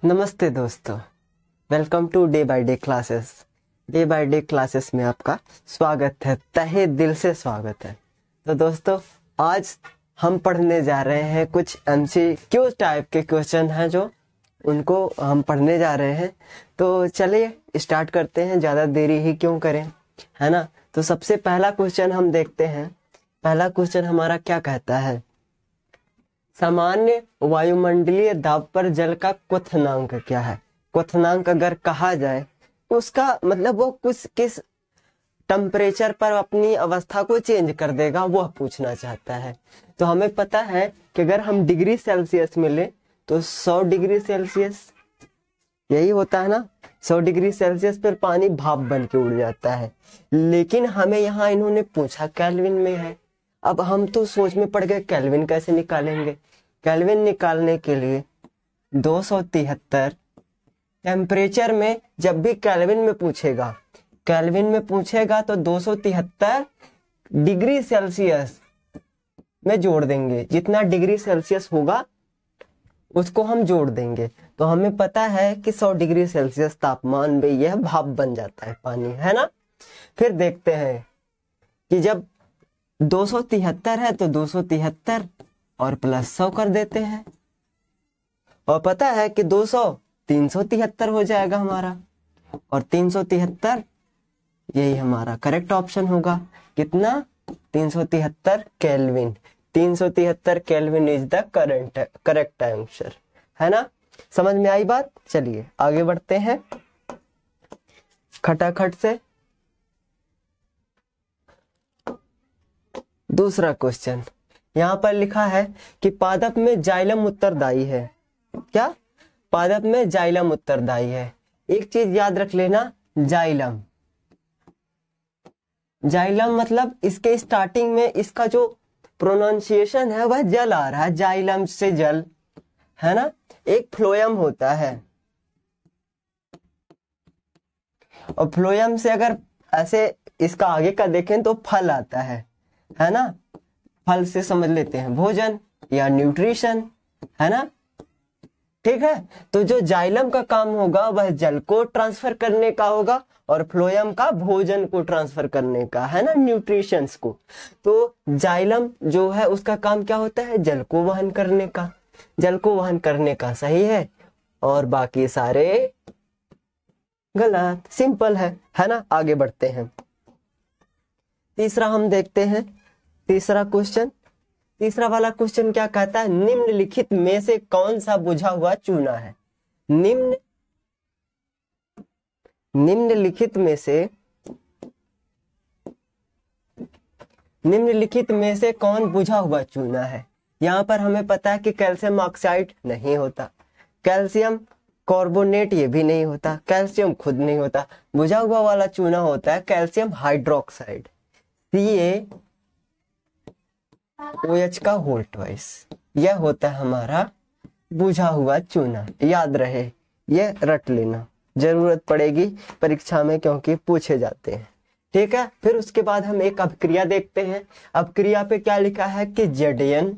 नमस्ते दोस्तों, welcome to day by day classes. Day by day classes में आपका स्वागत है, तहे दिल से स्वागत है। तो दोस्तों, आज हम पढ़ने जा रहे हैं कुछ एमसीक्यू टाइप के क्वेश्चन हैं जो उनको हम पढ़ने जा रहे हैं। तो चलिए स्टार्ट करते हैं, ज़्यादा देरी ही क्यों करें, है ना। तो सबसे पहला क्वेश्चन हम देखते हैं। पहला क्वेश्चन हमारा क्या कहता है, सामान्य वायुमंडलीय दाब पर जल का क्वथनांक क्या है। क्वथनांक अगर कहा जाए उसका मतलब वो किस टेम्परेचर पर अपनी अवस्था को चेंज कर देगा, वह पूछना चाहता है। तो हमें पता है कि अगर हम डिग्री सेल्सियस में ले तो 100 डिग्री सेल्सियस यही होता है ना। 100 डिग्री सेल्सियस पर पानी भाप बन के उड़ जाता है, लेकिन हमें यहाँ इन्होंने पूछा केल्विन में है। अब हम तो सोच में पड़ गए केल्विन कैसे निकालेंगे। केल्विन निकालने के लिए 273 टेम्परेचर में जब भी केल्विन में पूछेगा तो 273 डिग्री सेल्सियस में जोड़ देंगे। जितना डिग्री सेल्सियस होगा उसको हम जोड़ देंगे। तो हमें पता है कि 100 डिग्री सेल्सियस तापमान में यह भाप बन जाता है पानी, है ना। फिर देखते हैं कि जब 273 है तो 273 और प्लस 100 कर देते हैं, और पता है कि 200 373 हो जाएगा हमारा, और 373 यही हमारा करेक्ट ऑप्शन होगा। कितना? 373 kelvin. 373 kelvin is the correct answer, है ना। समझ में आई बात। चलिए आगे बढ़ते हैं खटाखट से। दूसरा क्वेश्चन यहाँ पर लिखा है कि पादप में जाइलम उत्तरदायी है। क्या? पादप में जाइलम उत्तरदायी है। एक चीज याद रख लेना, जाइलम मतलब इसके स्टार्टिंग में इसका जो प्रोनाउंसिएशन है वह जल आ रहा है, जाइलम से जल, है ना। एक फ्लोएम होता है, और फ्लोएम से अगर ऐसे इसका आगे का देखें तो फल आता है ना। फल से समझ लेते हैं भोजन या न्यूट्रिशन, है ना। ठीक है। तो जो जाइलम का काम होगा वह जल को ट्रांसफर करने का होगा, और फ्लोएम का भोजन को ट्रांसफर करने का, है ना, न्यूट्रिशंस को। तो जाइलम जो है उसका काम क्या होता है? जल को वहन करने का। जल को वहन करने का सही है, और बाकी सारे गलत। सिंपल है ना। आगे बढ़ते हैं। तीसरा हम देखते हैं। तीसरा वाला क्वेश्चन क्या कहता है, निम्नलिखित में से कौन सा बुझा हुआ चूना है। निम्नलिखित में से कौन बुझा हुआ चूना है। यहाँ पर हमें पता है कि कैल्शियम ऑक्साइड नहीं होता, कैल्शियम कार्बोनेट ये भी नहीं होता, कैल्शियम खुद नहीं होता। बुझा हुआ वाला चूना होता है कैल्शियम हाइड्रोक्साइड, CaOH का होल ट्वाइस। यह होता है हमारा बुझा हुआ चूना। याद रहे, यह रट लेना, जरूरत पड़ेगी परीक्षा में क्योंकि पूछे जाते हैं। ठीक है। फिर उसके बाद हम एक अभिक्रिया देखते हैं। अभिक्रिया पे क्या लिखा है कि Zn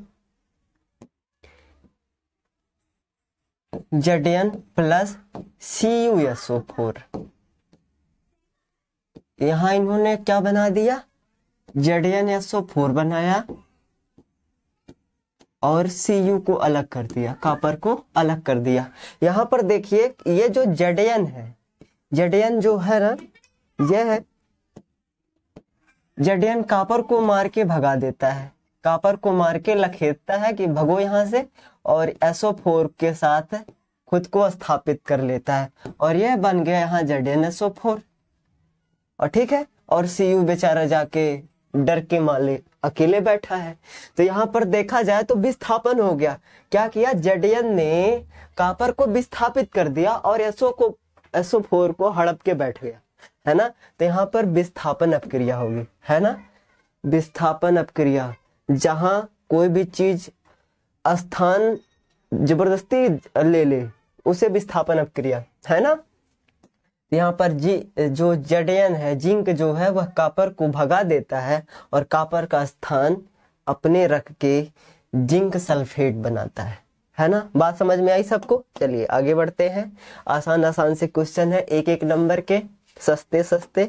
प्लस CuSO4। यहां इन्होंने क्या बना दिया, ZnSO4 बनाया और Cu को अलग कर दिया, कॉपर को अलग कर दिया। यहाँ पर देखिए ये जो Zn है, Zn जो है ना, यह है Zn कॉपर को मार के भगा देता है, कॉपर को मार के लखेरता है कि भगो यहाँ से, और SO4 के साथ खुद को स्थापित कर लेता है, और यह बन गया यहाँ ZnSO4। और ठीक है, और Cu बेचारा जाके डर के मारे अकेले बैठा है। तो यहाँ पर देखा जाए तो विस्थापन हो गया। क्या किया? Zn ने कॉपर को विस्थापित कर दिया और SO4 को हड़प के बैठ गया, है ना। तो यहाँ पर विस्थापन अपक्रिया होगी, है ना। विस्थापन अपक्रिया, जहां कोई भी चीज स्थान जबरदस्ती ले उसे विस्थापन अपक्रिया, है ना। यहाँ पर जो Zn है, जिंक जो है वह कॉपर को भगा देता है और कॉपर का स्थान अपने रख के जिंक सल्फेट बनाता है, है ना, बात समझ में आई सबको। चलिए आगे बढ़ते हैं। आसान आसान से क्वेश्चन है, एक एक नंबर के, सस्ते सस्ते,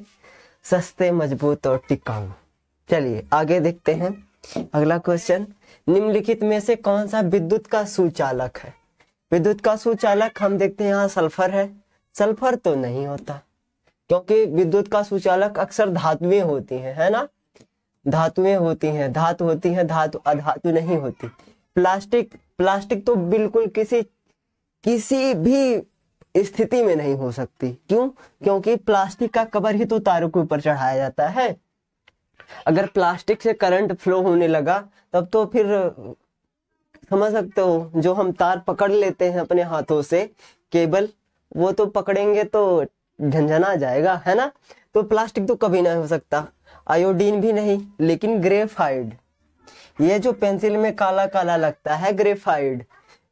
सस्ते मजबूत और टिकाऊ। चलिए आगे देखते हैं अगला क्वेश्चन। निम्नलिखित में से कौन सा विद्युत का सुचालक है? विद्युत का सुचालक हम देखते हैं यहाँ सल्फर है। सल्फर तो नहीं होता, क्योंकि विद्युत का सुचालक अक्सर धातुएं होती हैं, है ना, धातुएं होती हैं, धातु होती हैं, धातु अधातु नहीं होती। प्लास्टिक, प्लास्टिक तो बिल्कुल किसी भी स्थिति में नहीं हो सकती। क्यों? क्योंकि प्लास्टिक का कवर ही तो तारों के ऊपर चढ़ाया जाता है। अगर प्लास्टिक से करंट फ्लो होने लगा तब तो फिर समझ सकते हो, जो हम तार पकड़ लेते हैं अपने हाथों से, केबल, वो तो पकड़ेंगे तो झंझना जाएगा, है ना। तो प्लास्टिक तो कभी नहीं हो सकता, आयोडीन भी नहीं। लेकिन ग्रेफाइड, ये जो पेंसिल में काला काला लगता है ग्रेफाइड,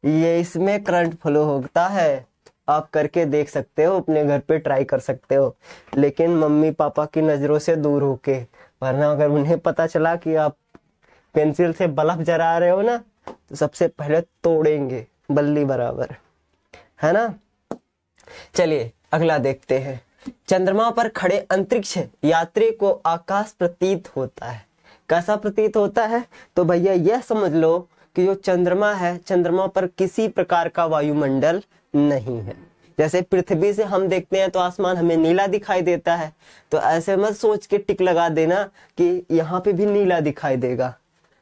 ये इसमें करंट फ्लो होता है। आप करके देख सकते हो, अपने घर पे ट्राई कर सकते हो, लेकिन मम्मी पापा की नजरों से दूर होके, वरना अगर उन्हें पता चला कि आप पेंसिल से बल्ब जला रहे हो ना, तो सबसे पहले तोड़ेंगे बल्ली बराबर, है ना। चलिए अगला देखते हैं। चंद्रमा पर खड़े अंतरिक्ष यात्री को आकाश प्रतीत होता है। कैसा प्रतीत होता है? तो भैया यह समझ लो कि जो चंद्रमा है, चंद्रमा पर किसी प्रकार का वायुमंडल नहीं है। जैसे पृथ्वी से हम देखते हैं तो आसमान हमें नीला दिखाई देता है, तो ऐसे मत सोच के टिक लगा देना कि यहाँ पे भी नीला दिखाई देगा।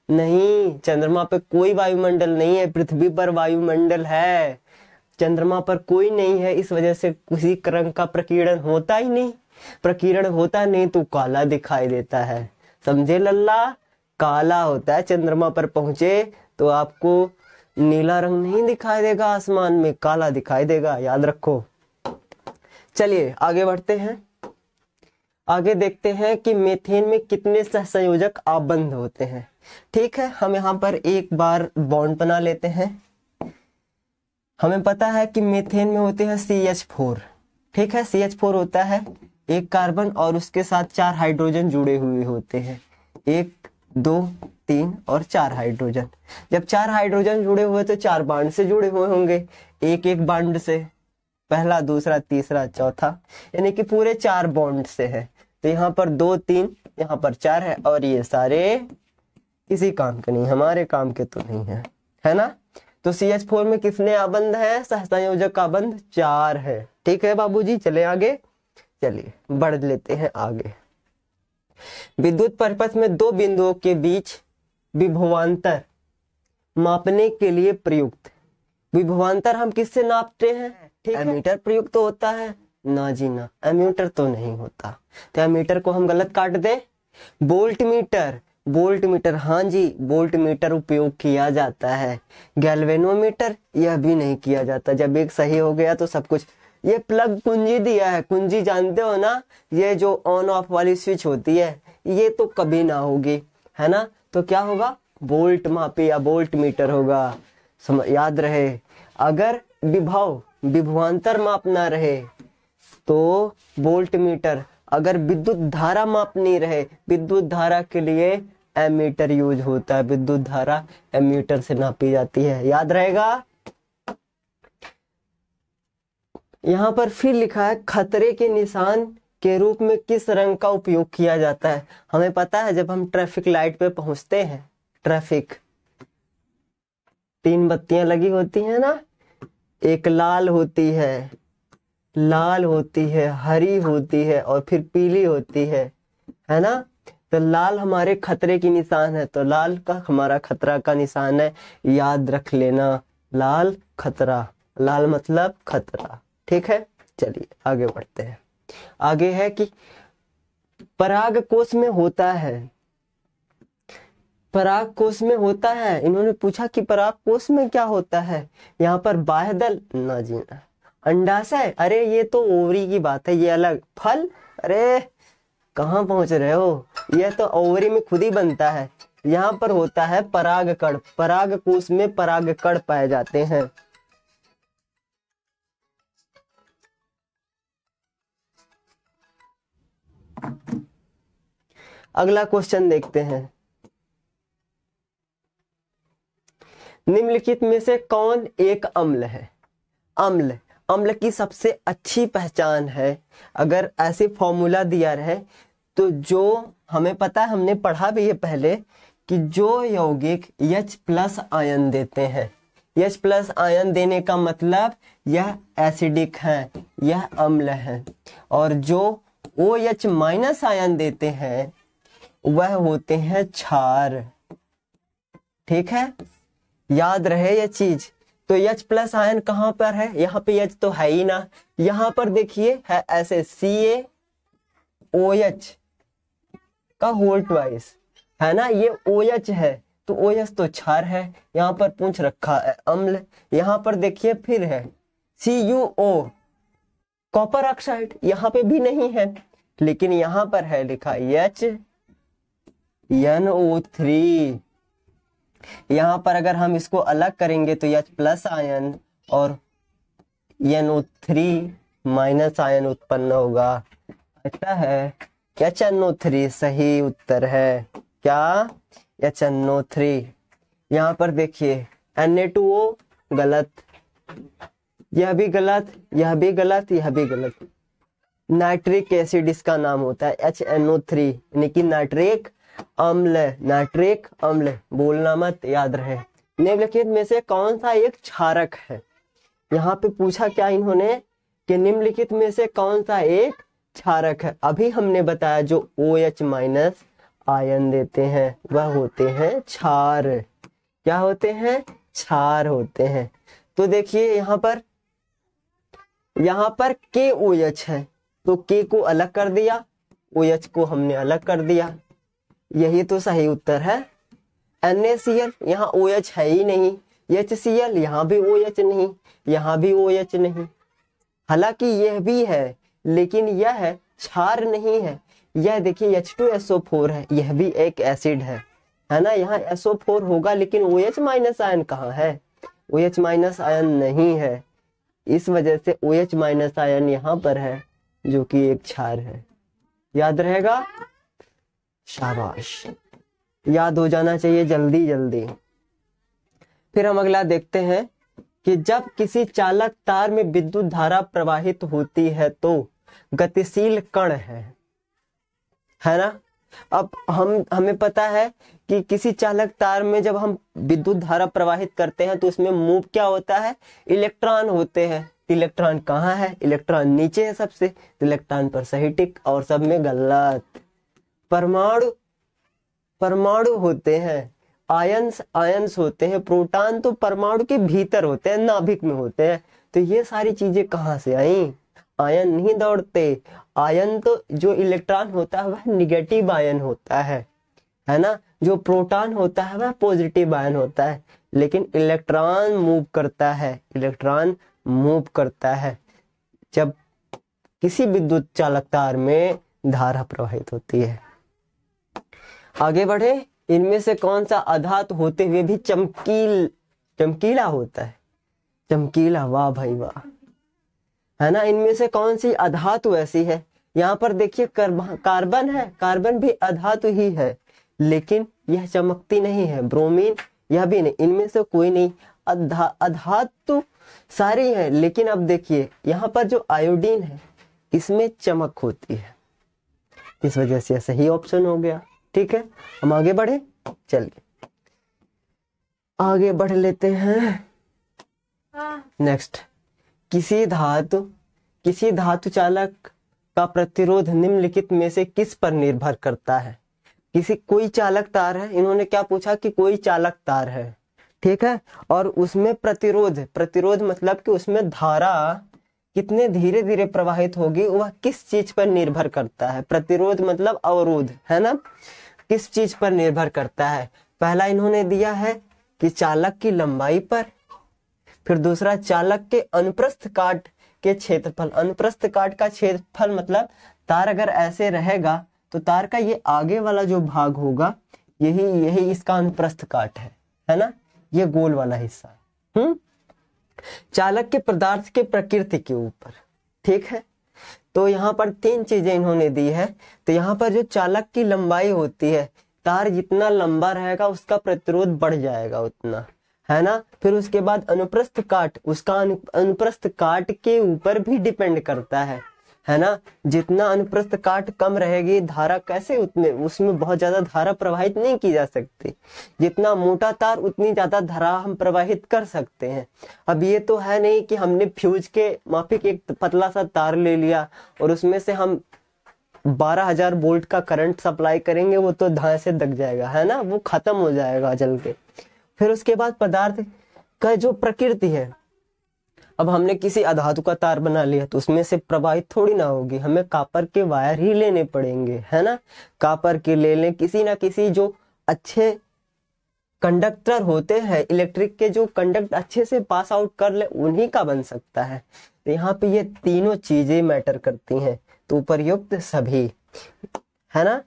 नहीं, चंद्रमा पे कोई वायुमंडल नहीं है, पृथ्वी पर वायुमंडल है, चंद्रमा पर कोई नहीं है। इस वजह से किसी रंग का प्रकीर्णन होता ही नहीं। प्रकीर्णन होता नहीं तो काला दिखाई देता है, समझे लल्ला, काला होता है। चंद्रमा पर पहुंचे तो आपको नीला रंग नहीं दिखाई देगा, आसमान में काला दिखाई देगा, याद रखो। चलिए आगे बढ़ते हैं। आगे देखते हैं कि मीथेन में कितने सहसंयोजक आबंध होते हैं। ठीक है, हम यहाँ पर एक बार बॉन्ड बना लेते हैं। हमें पता है कि मीथेन में होते हैं CH4। ठीक है, CH4 होता है एक कार्बन और उसके साथ 4 हाइड्रोजन जुड़े हुए होते हैं, 1 2 3 और 4 हाइड्रोजन। जब 4 हाइड्रोजन जुड़े हुए तो 4 बांड से जुड़े हुए होंगे, एक एक बांड से, पहला दूसरा तीसरा चौथा, यानी कि पूरे 4 बॉन्ड से है। तो यहाँ पर 2 3, यहाँ पर 4 है, और ये सारे किसी काम के नहीं, हमारे काम के तो नहीं है ना। तो CH4 में कितने आबंध है? सहसंयोजक आबंध 4 है। ठीक है बाबूजी, चले आगे। चलिए बढ़ लेते हैं आगे। विद्युत परिपथ में 2 बिंदुओं के बीच विभवांतर मापने के लिए प्रयुक्त। विभवांतर हम किससे नापते हैं? ठीक है, एमीटर प्रयुक्त तो होता है ना जी ना, एमीटर तो नहीं होता। तो एमीटर को हम गलत काट दे। वोल्ट मीटर, वोल्ट मीटर, हाँ जी वोल्ट मीटर उपयोग किया जाता है। गैल्वेनोमीटर यह भी नहीं किया जाता। जब एक सही हो गया तो सब कुछ। ये प्लग कुंजी दिया है, कुंजी जानते हो ना, ये जो ऑन ऑफ वाली स्विच होती है, ये तो कभी ना होगी, है ना। तो क्या होगा? वोल्ट मापी या वोल्ट मीटर होगा, याद रहे। अगर विभव, विभवांतर मापना रहे तो वोल्ट मीटर, अगर विद्युत धारा मापनी रहे, विद्युत धारा के लिए एमीटर यूज होता है। विद्युत धारा एमीटर से नापी जाती है, याद रहेगा। यहाँ पर फिर लिखा है खतरे के निशान के रूप में किस रंग का उपयोग किया जाता है। हमें पता है जब हम ट्रैफिक लाइट पे पहुंचते हैं, ट्रैफिक 3 बत्तियां लगी होती हैं ना, एक लाल होती है, लाल होती है, हरी होती है और फिर पीली होती है ना। तो लाल हमारे खतरे की निशान है, तो लाल का हमारा खतरा का निशान है, याद रख लेना, लाल खतरा, लाल मतलब खतरा। ठीक है, चलिए आगे बढ़ते हैं। आगे है कि पराग कोश में होता है, पराग कोश में होता है। इन्होंने पूछा कि पराग कोश में क्या होता है। यहाँ पर बाह्यदल ना जी ना, अंडाशय, अरे ये तो ओवरी की बात है, ये अलग। फल, अरे कहाँ पहुंच रहे हो, ये तो ओवरी में खुद ही बनता है। यहाँ पर होता है परागकण, पराग कोश में परागकण पाए जाते हैं। अगला क्वेश्चन देखते हैं। निम्नलिखित में से कौन एक अम्ल है? अम्ल, अम्ल की सबसे अच्छी पहचान है, अगर ऐसे फॉर्मूला दिया रहे तो जो हमें पता है, हमने पढ़ा भी है पहले, कि जो यौगिक H प्लस आयन देते हैं, H प्लस आयन देने का मतलब यह एसिडिक है, यह अम्ल है, और जो OH माइनस आयन देते हैं वह होते हैं क्षार। ठीक है, याद रहे ये चीज। तो H प्लस आयन कहाँ पर है? यहाँ पे H तो है ही ना, यहाँ पर देखिए है ऐसे CaOH का होल ट्वाइस, है ना, ये OH है तो OH तो क्षार है, यहाँ पर पूछ रखा है अम्ल। यहाँ पर देखिए फिर है CuO कॉपर ऑक्साइड, यहाँ पे भी नहीं है, लेकिन यहाँ पर है लिखा HNO3। यहाँ पर अगर हम इसको अलग करेंगे तो H प्लस आयन और NO3 माइनस आयन उत्पन्न होगा, ऐसा है HNO3 सही उत्तर है। क्या? HNO3। यहाँ पर देखिए Na2O गलत, यह भी गलत, यह भी गलत, यह भी गलत। नाइट्रिक एसिड इसका नाम होता है HNO3, यानी कि नाइट्रिक अम्ल, नाइट्रिक अम्ल, बोलना मत, याद रहे। निम्नलिखित में से कौन सा एक क्षारक है? यहाँ पे पूछा क्या इन्होंने कि निम्नलिखित में से कौन सा एक क्षारक है। अभी हमने बताया जो OH माइनस आयन देते हैं वह होते हैं क्षार। क्या होते हैं? क्षार होते हैं। तो देखिए यहाँ पर KOH है तो K को अलग कर दिया, OH को हमने अलग कर दिया, यही तो सही उत्तर है। NaCl, यहाँ OH है ही नहीं, HCl, यहाँ भी OH नहीं, यहाँ भी OH नहीं, हालांकि यह भी है लेकिन यह क्षार नहीं है। यह देखिए H2SO4 है, यह भी एक एसिड है ना, यहाँ SO4 होगा लेकिन OH माइनस आयन कहाँ है? OH माइनस आयन नहीं है, इस वजह से OH माइनस आयन यहाँ पर है जो कि एक क्षार है। याद रहेगा? शाबाश, याद हो जाना चाहिए जल्दी जल्दी। फिर हम अगला देखते हैं कि जब किसी चालक तार में विद्युत धारा प्रवाहित होती है तो गतिशील कण है ना। अब हमें पता है कि किसी चालक तार में जब हम विद्युत धारा प्रवाहित करते हैं तो उसमें मूव क्या होता है? इलेक्ट्रॉन होते हैं। इलेक्ट्रॉन कहाँ है? इलेक्ट्रॉन नीचे है सबसे, तो इलेक्ट्रॉन पर सही टिक, और सब में गलत। परमाणु होते हैं, आयंस होते हैं, प्रोटॉन तो परमाणु के भीतर होते हैं, नाभिक में होते हैं। तो ये सारी चीजें कहाँ से आई? आयन नहीं दौड़ते। आयन तो जो इलेक्ट्रॉन होता है वह निगेटिव आयन होता है ना, जो प्रोटॉन होता है वह पॉजिटिव आयन होता है, लेकिन इलेक्ट्रॉन मूव करता है, इलेक्ट्रॉन मूव करता है जब किसी विद्युत चालक तार में धारा प्रवाहित होती है। आगे बढ़े, इनमें से कौन सा अधातु होते हुए भी चमकीला होता है? चमकीला, वाह भाई वाह, है ना। इनमें से कौन सी अधातु ऐसी है? यहाँ पर देखिए कार्बन है, कार्बन भी अधातु ही है लेकिन यह चमकती नहीं है। ब्रोमीन, यह भी नहीं, इनमें से कोई नहीं। अधातु सारी है, लेकिन अब देखिए यहाँ पर जो आयोडीन है इसमें चमक होती है, इस वजह से सही ऑप्शन हो गया। ठीक है, हम आगे बढ़े, चलिए आगे बढ़ लेते हैं। नेक्स्ट, किसी धातु चालक का प्रतिरोध निम्नलिखित में से किस पर निर्भर करता है? कोई चालक तार है, इन्होंने क्या पूछा कि कोई चालक तार है, ठीक है, और उसमें प्रतिरोध मतलब कि उसमें धारा कितने धीरे धीरे प्रवाहित होगी, वह किस चीज पर निर्भर करता है? प्रतिरोध मतलब अवरोध, है ना, किस चीज पर निर्भर करता है? पहला इन्होंने दिया है कि चालक की लंबाई पर, फिर दूसरा चालक के अनुप्रस्थ काट के क्षेत्रफल। अनुप्रस्थ काट का क्षेत्रफल मतलब तार अगर ऐसे रहेगा तो तार का ये आगे वाला जो भाग होगा यही इसका अनुप्रस्थ काट है ना, ये गोल वाला हिस्सा। चालक के पदार्थ के प्रकृति के ऊपर, ठीक है। तो यहाँ पर 3 चीजें इन्होंने दी है। तो यहाँ पर जो चालक की लंबाई होती है, तार जितना लंबा रहेगा उसका प्रतिरोध बढ़ जाएगा उतना। है ना। फिर उसके बाद अनुप्रस्थ काट, उसका अनुप्रस्थ काट के ऊपर भी डिपेंड करता है ना। जितना अनुप्रस्थ काट कम रहेगी धारा कैसे, उतने उसमें बहुत ज्यादा धारा प्रवाहित नहीं की जा सकती। जितना मोटा तार उतनी ज्यादा धारा हम प्रवाहित कर सकते हैं। अब ये तो है नहीं कि हमने फ्यूज के माफिक एक पतला सा तार ले लिया और उसमें से हम 12,000 वोल्ट का करंट सप्लाई करेंगे, वो तो धाए से दग जाएगा, है ना, वो खत्म हो जाएगा जल के। फिर उसके बाद पदार्थ का जो प्रकृति है, अब हमने किसी अधातु का तार बना लिया तो उसमें से प्रवाहित थोड़ी ना होगी, हमें कॉपर के वायर ही लेने पड़ेंगे, है ना। कॉपर के ले लें, किसी ना किसी जो अच्छे कंडक्टर होते हैं इलेक्ट्रिक के, जो कंडक्ट अच्छे से पास आउट कर ले, उन्हीं का बन सकता है। तो यहाँ पे ये तीनों चीजें मैटर करती हैं। तो उपर्युक्त सभी, है ना,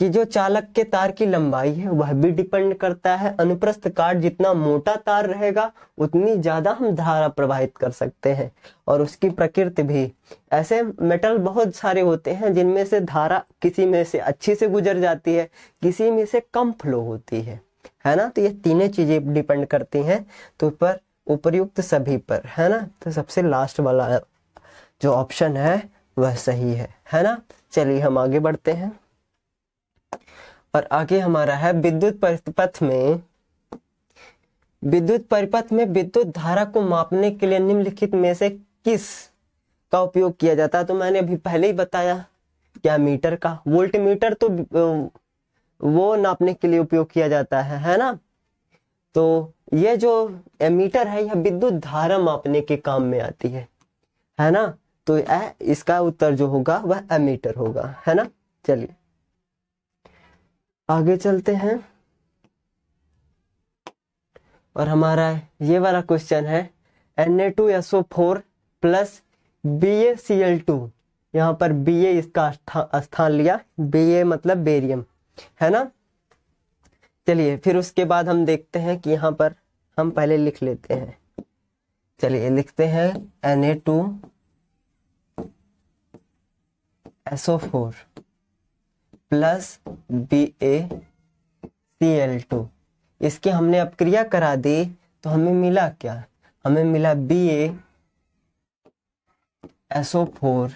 कि जो चालक के तार की लंबाई है वह भी डिपेंड करता है। अनुप्रस्थ काट जितना मोटा तार रहेगा उतनी ज्यादा हम धारा प्रवाहित कर सकते हैं। और उसकी प्रकृति भी, ऐसे मेटल बहुत सारे होते हैं जिनमें से धारा किसी में से अच्छी से गुजर जाती है, किसी में से कम फ्लो होती है ना। तो ये तीनों चीजें डिपेंड करती हैं तो पर उपर्युक्त सभी पर, है ना। तो सबसे लास्ट वाला जो ऑप्शन है वह सही है ना। चलिए हम आगे बढ़ते हैं और आगे हमारा है विद्युत परिपथ में। विद्युत परिपथ में विद्युत धारा को मापने के लिए निम्नलिखित में से किस का उपयोग किया जाता है। तो मैंने अभी पहले ही बताया, क्या मीटर का। वोल्ट मीटर तो वो नापने के लिए उपयोग किया जाता है ना। तो ये जो एमीटर है यह विद्युत धारा मापने के काम में आती है ना। तो इसका उत्तर जो होगा वह एमीटर होगा, है ना। चलिए आगे चलते हैं और हमारा ये वाला क्वेश्चन है Na2SO4 प्लस BaCl2। यहाँ पर Ba इसका स्थान लिया, Ba मतलब बेरियम, है ना। चलिए फिर उसके बाद हम देखते हैं कि यहाँ पर हम पहले लिख लेते हैं। चलिए लिखते हैं Na2SO4 प्लस BaCl2। इसकी हमने अब क्रिया करा दी तो हमें मिला क्या, हमें मिला BaSO4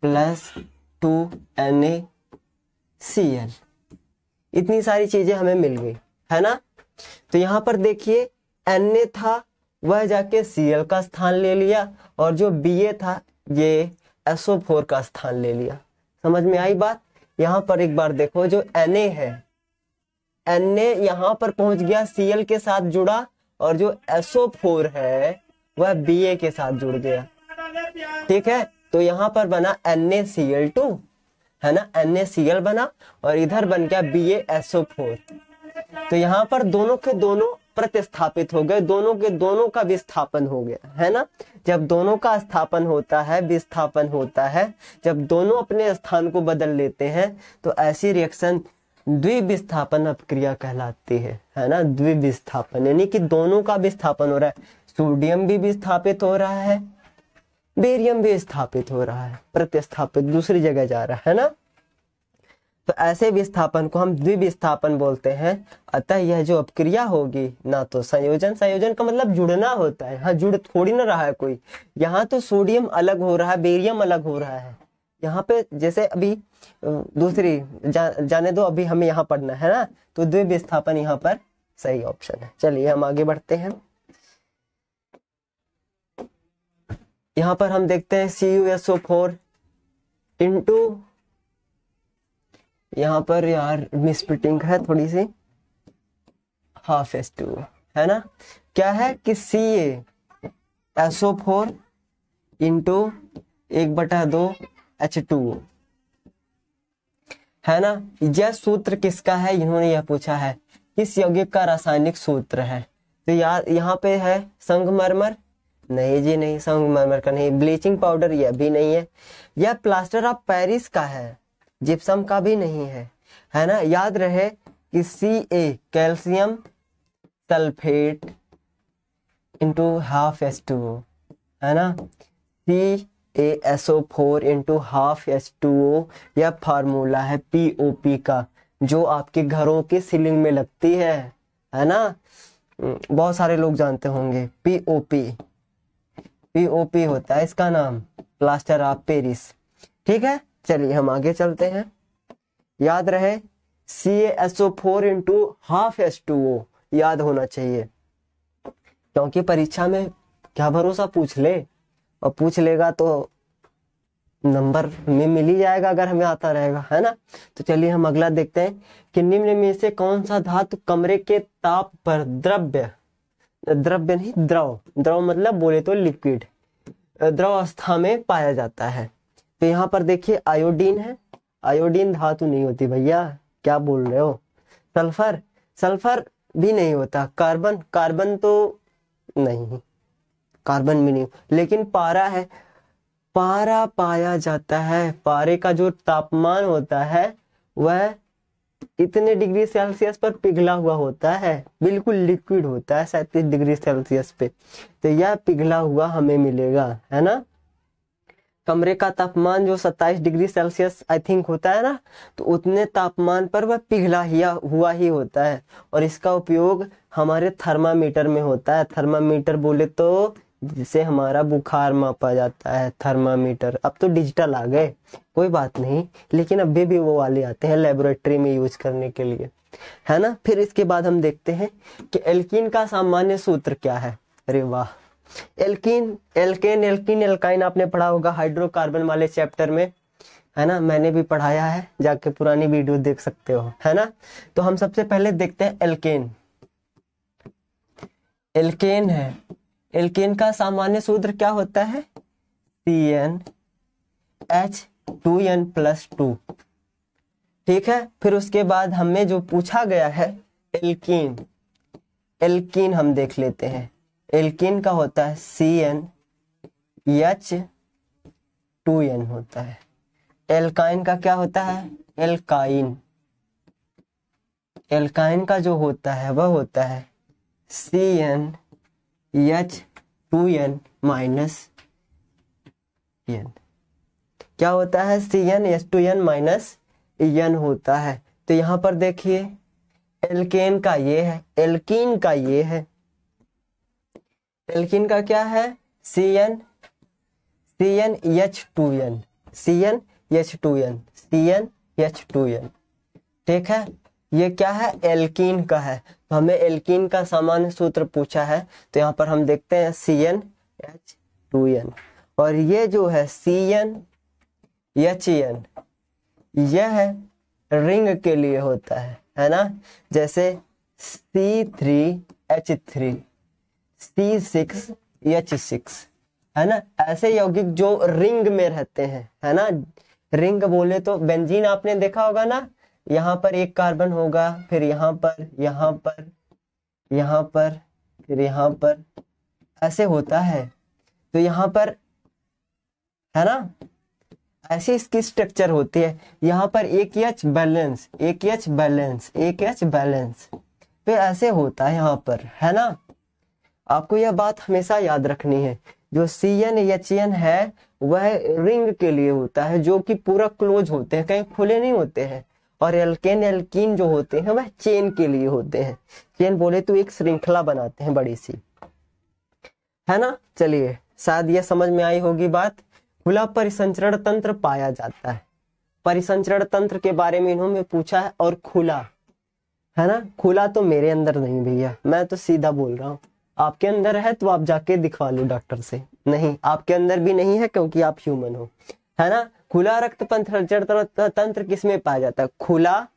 प्लस 2NaCl। इतनी सारी चीजें हमें मिल गई, है ना। तो यहाँ पर देखिए Na था वह जाके Cl का स्थान ले लिया और जो Ba था ये SO4 का स्थान ले लिया। समझ में आई बात। यहाँ पर एक बार देखो, जो Na है, Na यहाँ पर पहुंच गया Cl के साथ जुड़ा और जो SO4 है वह Ba के साथ जुड़ गया, ठीक है। तो यहाँ पर बना NaCl2, है ना, NaCl बना और इधर बन गया BaSO4। तो यहाँ पर दोनों के दोनों प्रतिस्थापित हो गए, दोनों के दोनों का विस्थापन हो गया, है ना। जब दोनों का स्थापन होता है, विस्थापन होता है, जब दोनों अपने स्थान को बदल लेते हैं तो ऐसी रिएक्शन द्विविस्थापन अपक्रिया कहलाती है ना। द्विविस्थापन यानी कि दोनों का विस्थापन हो रहा है, सोडियम भी विस्थापित हो रहा है, बेरियम भी स्थापित हो रहा है, प्रतिस्थापित दूसरी जगह जा रहा है ना। तो ऐसे विस्थापन को हम द्विविस्थापन बोलते हैं। अतः यह जो अपक्रिया होगी ना तो संयोजन, संयोजन का मतलब जुड़ना होता है, हाँ जुड़ थोड़ी ना रहा है कोई। यहाँ तो सोडियम अलग हो रहा है, बेरियम अलग हो रहा है। यहाँ पे जैसे अभी दूसरी जाने दो, अभी हमें यहाँ पढ़ना है ना। तो द्विविस्थापन यहाँ पर सही ऑप्शन है। चलिए हम आगे बढ़ते हैं। यहाँ पर हम देखते हैं CuSO4 इंटू, यहाँ पर यार मिसप्रिंटिंग है थोड़ी सी, हाफ H2, है ना। क्या है कि CaSO4 इंटू 1/2 H2O, है ना। यह सूत्र किसका है, इन्होंने यह पूछा है किस यौगिक का रासायनिक सूत्र है। तो यार यहाँ पे है संगमरमर, नहीं जी नहीं, संगमरमर का नहीं। ब्लीचिंग पाउडर यह भी नहीं है। यह प्लास्टर ऑफ पेरिस का है, जिप्सम का भी नहीं है ना। याद रहे कि Ca calcium sulphate into half H2O, है ना। CaSO4 इंटू हाफ H2O यह फार्मूला है POP का, जो आपके घरों की सीलिंग में लगती है है ना, बहुत सारे लोग जानते होंगे। पीओपी, पीओपी होता है इसका नाम, प्लास्टर ऑफ पेरिस। ठीक है, चलिए हम आगे चलते हैं। याद रहे CaSO4 इंटू हाफ H2O, याद होना चाहिए, क्योंकि परीक्षा में क्या भरोसा पूछ ले, और पूछ लेगा तो नंबर में मिल ही जाएगा अगर हमें आता रहेगा, है ना। तो चलिए हम अगला देखते हैं कि निम्न में से कौन सा धातु कमरे के ताप पर द्रव्य नहीं, द्रव मतलब बोले तो लिक्विड, द्रव अवस्था में पाया जाता है। तो यहाँ पर देखिए आयोडीन है, आयोडीन धातु नहीं होती भैया, क्या बोल रहे हो। सल्फर भी नहीं होता। कार्बन तो नहीं, कार्बन भी नहीं, लेकिन पारा है, पारा पाया जाता है। पारे का जो तापमान होता है वह इतने डिग्री सेल्सियस पर पिघला हुआ होता है, बिल्कुल लिक्विड होता है 37 डिग्री सेल्सियस पे। तो यह पिघला हुआ हमें मिलेगा, है ना। कमरे का तापमान जो 27 डिग्री सेल्सियस आई थिंक होता है ना, तो उतने तापमान पर वह पिघला हुआ ही होता है। और इसका उपयोग हमारे थर्मामीटर में होता है। थर्मामीटर बोले तो जिसे हमारा बुखार मापा जाता है, थर्मामीटर। अब तो डिजिटल आ गए, कोई बात नहीं, लेकिन अभी भी वो वाले आते हैं लेबोरेटरी में यूज करने के लिए, है ना। फिर इसके बाद हम देखते हैं कि एल्कीन का सामान्य सूत्र क्या है। अरे वाह, एल्काइन आपने पढ़ा होगा हाइड्रोकार्बन वाले चैप्टर में, है ना, मैंने भी पढ़ाया है, जाके पुरानी वीडियो देख सकते हो, है ना। तो हम सबसे पहले देखते हैं एल्केन। एल्केन है, एल्केन का सामान्य सूत्र क्या होता है, CnH2n+2। ठीक है, फिर उसके बाद हमें जो पूछा गया है एल्कीन, एल्कीन हम देख लेते हैं। एल्कीन का होता है CnH2n होता है। एल्काइन का क्या होता है, एल्काइन, एल्काइन का जो होता है वह होता है CnH2n-n। क्या होता है, CnH2n-n होता है। तो यहाँ पर देखिए एल्केन का ये है, एल्कीन का ये है। एल्कीन का क्या है, CnH2n। ठीक है, ये क्या है, एल्कीन का है। तो हमें एल्कीन का सामान्य सूत्र पूछा है, तो यहाँ पर हम देखते हैं CnH2n। और ये जो है CnHn, यह है रिंग के लिए होता है ना। जैसे C3H3, C6H6, है ना। ऐसे यौगिक जो रिंग में रहते हैं, है ना। रिंग बोले तो बेंजीन आपने देखा होगा ना, यहाँ पर एक कार्बन होगा, फिर यहाँ पर, यहाँ पर, यहाँ पर, फिर यहाँ पर, ऐसे होता है। तो यहाँ पर, है ना, ऐसी इसकी स्ट्रक्चर होती है। यहाँ पर एक एच बैलेंस, एक एच बैलेंस, एक एच बैलेंस, फिर ऐसे होता है यहाँ पर, है ना। आपको यह बात हमेशा याद रखनी है, जो CnHn है वह रिंग के लिए होता है, जो कि पूरा क्लोज होते हैं, कहीं खुले नहीं होते हैं। और एल्कीन जो होते हैं वह चेन के लिए होते हैं। चेन बोले तो एक श्रृंखला बनाते हैं बड़ी सी, है ना। चलिए, शायद यह समझ में आई होगी बात। खुला परिसंचरण तंत्र पाया जाता है। परिसंचरण तंत्र के बारे में इन्होंने पूछा है। और खुला, है ना, खुला तो मेरे अंदर नहीं भैया, मैं तो सीधा बोल रहा हूँ। आपके अंदर है तो आप जाके दिखवा लो डॉक्टर से। नहीं, आपके अंदर भी नहीं है क्योंकि आप ह्यूमन हो, है ना। खुला रक्त परिसंचरण तंत्र किसमें पाया जाता है, खुला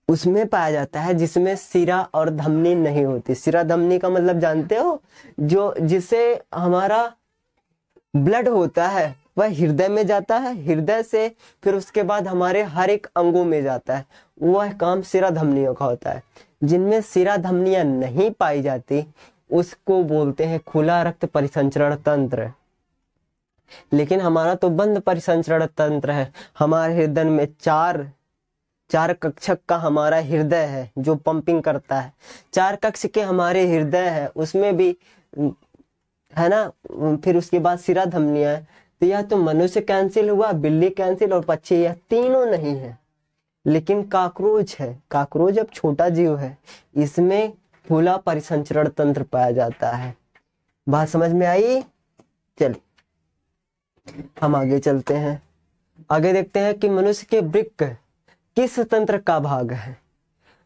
उसमें पाया जाता है जिसमें सिरा और धमनी नहीं होती। सिरा धमनी का मतलब जानते हो, जो जिसे हमारा ब्लड होता है वह हृदय में जाता है, हृदय से फिर उसके बाद हमारे हर एक अंगों में जाता है। वह काम सिरा धमनियों का होता है। जिनमें सिरा धमनियां नहीं पाई जाती उसको बोलते हैं खुला रक्त परिसंचरण तंत्र। लेकिन हमारा तो बंद परिसंचरण तंत्र है। हमारे हृदय में चार कक्षक का हमारा हृदय है जो पंपिंग करता है। 4 कक्ष के हमारे हृदय है, उसमें भी, है ना। फिर उसके बाद सिरा धमनियां है। तो यह तो मनुष्य कैंसिल हुआ, बिल्ली कैंसिल और पक्षी, यह तीनों नहीं है। लेकिन काकरोच है, काकरोच अब छोटा जीव है, इसमें खुला परिसंचरण तंत्र पाया जाता है। बात समझ में आई? चलिए हम आगे चलते हैं। आगे देखते हैं कि मनुष्य के वृक्क किस तंत्र का भाग है।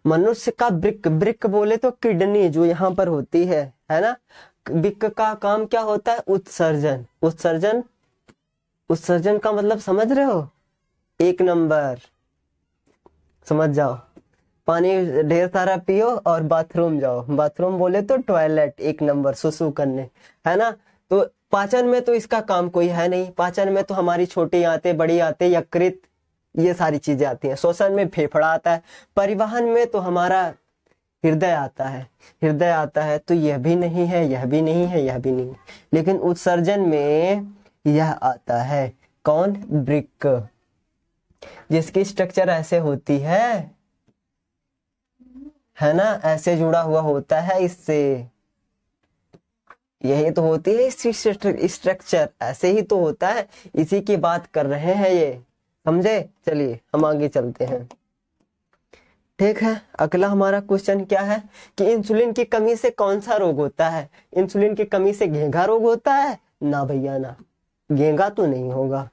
मनुष्य का वृक्क, वृक्क बोले तो किडनी जो यहाँ पर होती है ना। वृक्क का काम क्या होता है? उत्सर्जन। उत्सर्जन, उत्सर्जन का मतलब समझ रहे हो? 1 नंबर समझ जाओ। पानी ढेर सारा पियो और बाथरूम जाओ। बाथरूम बोले तो टॉयलेट, 1 नंबर सुसु करने, है ना। तो पाचन में तो इसका काम कोई है नहीं। पाचन में तो हमारी छोटी आंतें, बड़ी आंतें, यकृत, ये सारी चीजें आती हैं। श्वसन में फेफड़ा आता है। परिवहन में तो हमारा हृदय आता है, हृदय आता है। तो यह भी नहीं है, यह भी नहीं है, यह भी नहीं है। लेकिन उत्सर्जन में यह आता है। कौन? वृक्क, जिसकी स्ट्रक्चर ऐसे होती है ना, ऐसे जुड़ा हुआ होता है इससे। यही तो होती है इसकी स्ट्रक्चर, ऐसे ही तो होता है। इसी की बात कर रहे हैं ये, समझे? चलिए हम आगे चलते हैं। ठीक है, अगला हमारा क्वेश्चन क्या है कि इंसुलिन की कमी से कौन सा रोग होता है? इंसुलिन की कमी से घेंघा रोग होता है? ना भैया ना, घेंघा तो नहीं होगा।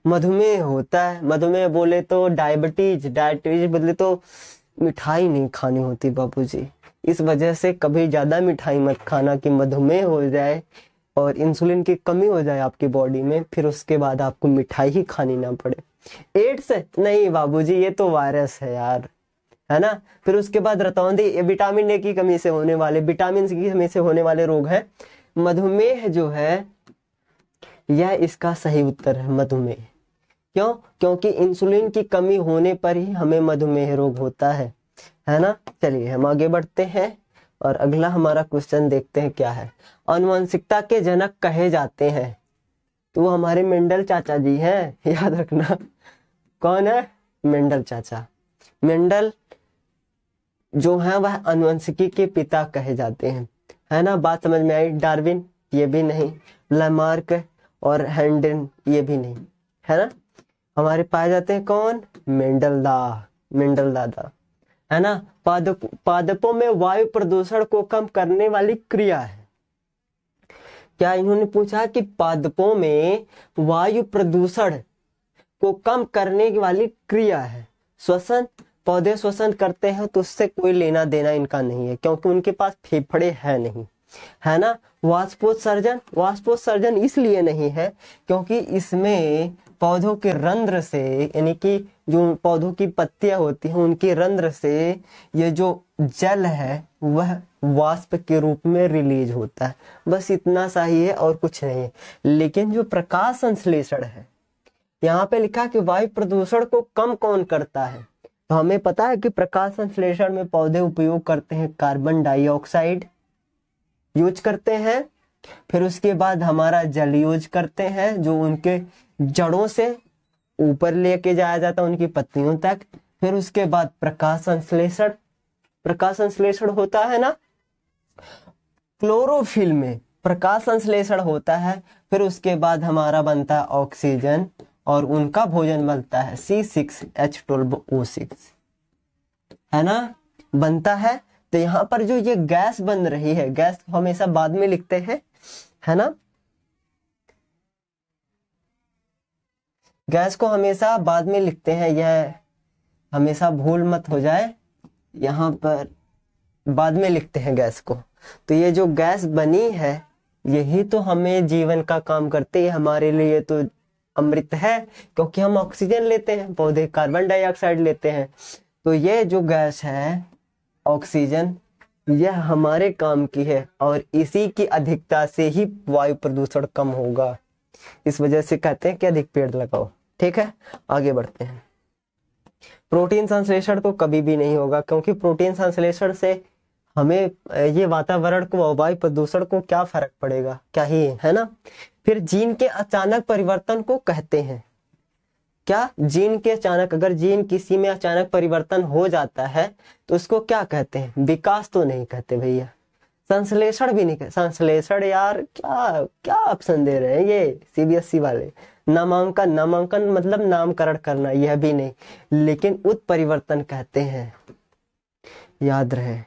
मधुमेह होता है। मधुमेह बोले तो डायबिटीज, डायबिटीज बोले तो मिठाई नहीं खानी होती बाबूजी। इस वजह से कभी ज्यादा मिठाई मत खाना कि मधुमेह हो जाए और इंसुलिन की कमी हो जाए आपकी बॉडी में, फिर उसके बाद आपको मिठाई ही खानी ना पड़े। एड्स नहीं बाबूजी, ये तो वायरस है यार, है ना। फिर उसके बाद रतौंधी, ये विटामिन ए की कमी से होने वाले, विटामिन सी की कमी से होने वाले रोग है। मधुमेह जो है यह इसका सही उत्तर है, मधुमेह। क्यों? क्योंकि इंसुलिन की कमी होने पर ही हमें मधुमेह रोग होता है ना। चलिए हम आगे बढ़ते हैं और अगला हमारा क्वेश्चन देखते हैं क्या है। आनुवंशिकता के जनक कहे जाते हैं, तो हमारे मेंडल चाचा जी हैं, याद रखना। कौन है? मेंडल चाचा। मेंडल जो है वह आनुवंशिकी के पिता कहे जाते हैं, है ना। बात समझ में आई? डार्विन ये भी नहीं, लैमार्क और हैंडन ये भी नहीं, है ना। हमारे पाए जाते हैं कौन? मेंडल दादा, है ना। पादपों में वायु प्रदूषण को कम करने वाली क्रिया है। क्या इन्होंने पूछा कि पादपों में वायु प्रदूषण को कम करने वाली क्रिया है। श्वसन, पौधे श्वसन करते हैं तो उससे कोई लेना देना इनका नहीं है, क्योंकि उनके पास फेफड़े है नहीं, है ना। वाष्पोत्सर्जन, वाष्पोत्सर्जन इसलिए नहीं है क्योंकि इसमें पौधों के रंध्र से, यानी कि जो पौधों की पत्तियां होती हैं उनके रंध्र से ये जो जल है वह वाष्प के रूप में रिलीज होता है। बस इतना सा ही है और कुछ नहीं है। लेकिन जो प्रकाश संश्लेषण है, यहाँ पे लिखा कि वायु प्रदूषण को कम कौन करता है, तो हमें पता है कि प्रकाश संश्लेषण में पौधे उपयोग करते हैं कार्बन डाइऑक्साइड यूज करते हैं। फिर उसके बाद हमारा जल यूज करते हैं, जो उनके जड़ों से ऊपर लेके जाया जाता है उनकी पत्तियों तक। फिर उसके बाद प्रकाश संश्लेषण, प्रकाश संश्लेषण होता है ना। क्लोरोफिल में प्रकाश संश्लेषण होता है। फिर उसके बाद हमारा बनता है ऑक्सीजन और उनका भोजन बनता है C6H12O6, है ना, बनता है। तो यहाँ पर जो ये गैस बन रही है, गैस हमेशा बाद में लिखते हैं, है ना। गैस को हमेशा बाद में लिखते हैं, यह हमेशा भूल मत हो जाए, यहाँ पर बाद में लिखते हैं गैस को। तो ये जो गैस बनी है यही तो हमें जीवन का काम करती है, हमारे लिए तो अमृत है, क्योंकि हम ऑक्सीजन लेते हैं, पौधे कार्बन डाइऑक्साइड लेते हैं। तो ये जो गैस है ऑक्सीजन, यह हमारे काम की है और इसी की अधिकता से ही वायु प्रदूषण कम होगा। इस वजह से कहते हैं कि अधिक पेड़ लगाओ। ठीक है, आगे बढ़ते हैं। प्रोटीन संश्लेषण तो कभी भी नहीं होगा, क्योंकि प्रोटीन संश्लेषण से हमें ये वातावरण को, वायु प्रदूषण को क्या फर्क पड़ेगा, क्या ही है ना। फिर जीन के अचानक परिवर्तन को कहते हैं क्या? जीन के अचानक, अगर जीन किसी में अचानक परिवर्तन हो जाता है तो उसको क्या कहते हैं? विकास तो नहीं कहते भैया, संश्लेषण भी नहीं कहते। संश्लेषण यार क्या क्या ऑप्शन दे रहे हैं ये CBSE वाले, नामांकन, नामांकन मतलब नामकरण करना, यह भी नहीं, लेकिन उत्परिवर्तन कहते हैं। याद रहे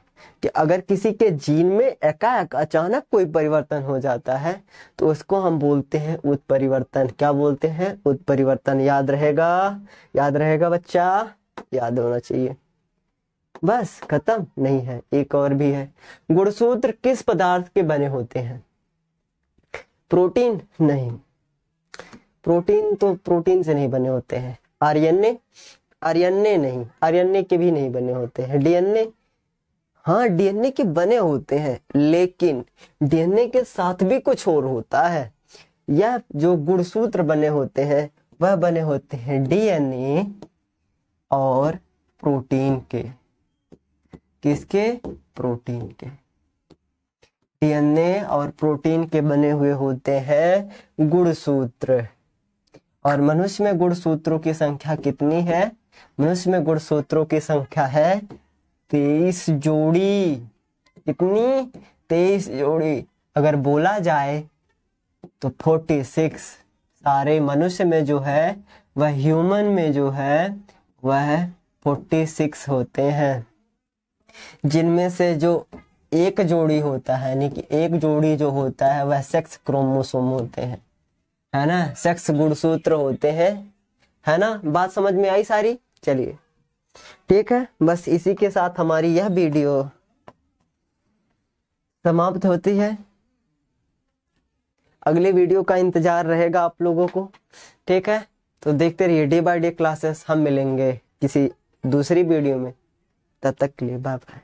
कि अगर किसी के जीन में एकाएक अचानक कोई परिवर्तन हो जाता है तो उसको हम बोलते हैं उत्परिवर्तन। क्या बोलते हैं? उत्परिवर्तन। याद रहेगा, याद रहेगा बच्चा, याद होना चाहिए। बस खत्म? नहीं है, एक और भी है। गुणसूत्र किस पदार्थ के बने होते हैं? प्रोटीन? नहीं, प्रोटीन तो प्रोटीन से नहीं बने होते हैं। आरएनए? आरएनए नहीं, आरएनए के भी नहीं बने होते हैं। डीएनए? हाँ, डीएनए के बने होते हैं, लेकिन डीएनए के साथ भी कुछ और होता है। यह जो गुणसूत्र बने होते हैं वह बने होते हैं डीएनए और प्रोटीन के। किसके? प्रोटीन के। डीएनए और प्रोटीन के बने हुए होते हैं गुणसूत्र। और मनुष्य में गुणसूत्रों की संख्या कितनी है? मनुष्य में गुणसूत्रों की संख्या है 23 जोड़ी। कितनी? 23 जोड़ी। अगर बोला जाए तो 46 सारे मनुष्य में जो है, वह ह्यूमन में जो है वह 46 होते हैं, जिनमें से जो एक जोड़ी होता है, यानी कि एक जोड़ी जो होता है वह सेक्स क्रोमोसोम होते हैं, है ना, सेक्स गुणसूत्र होते हैं, है ना। बात समझ में आई सारी? चलिए ठीक है, बस इसी के साथ हमारी यह वीडियो समाप्त होती है। अगले वीडियो का इंतजार रहेगा आप लोगों को, ठीक है। तो देखते रहिए डे बाय डे क्लासेस। हम मिलेंगे किसी दूसरी वीडियो में, तब तक के लिए बाय बाय।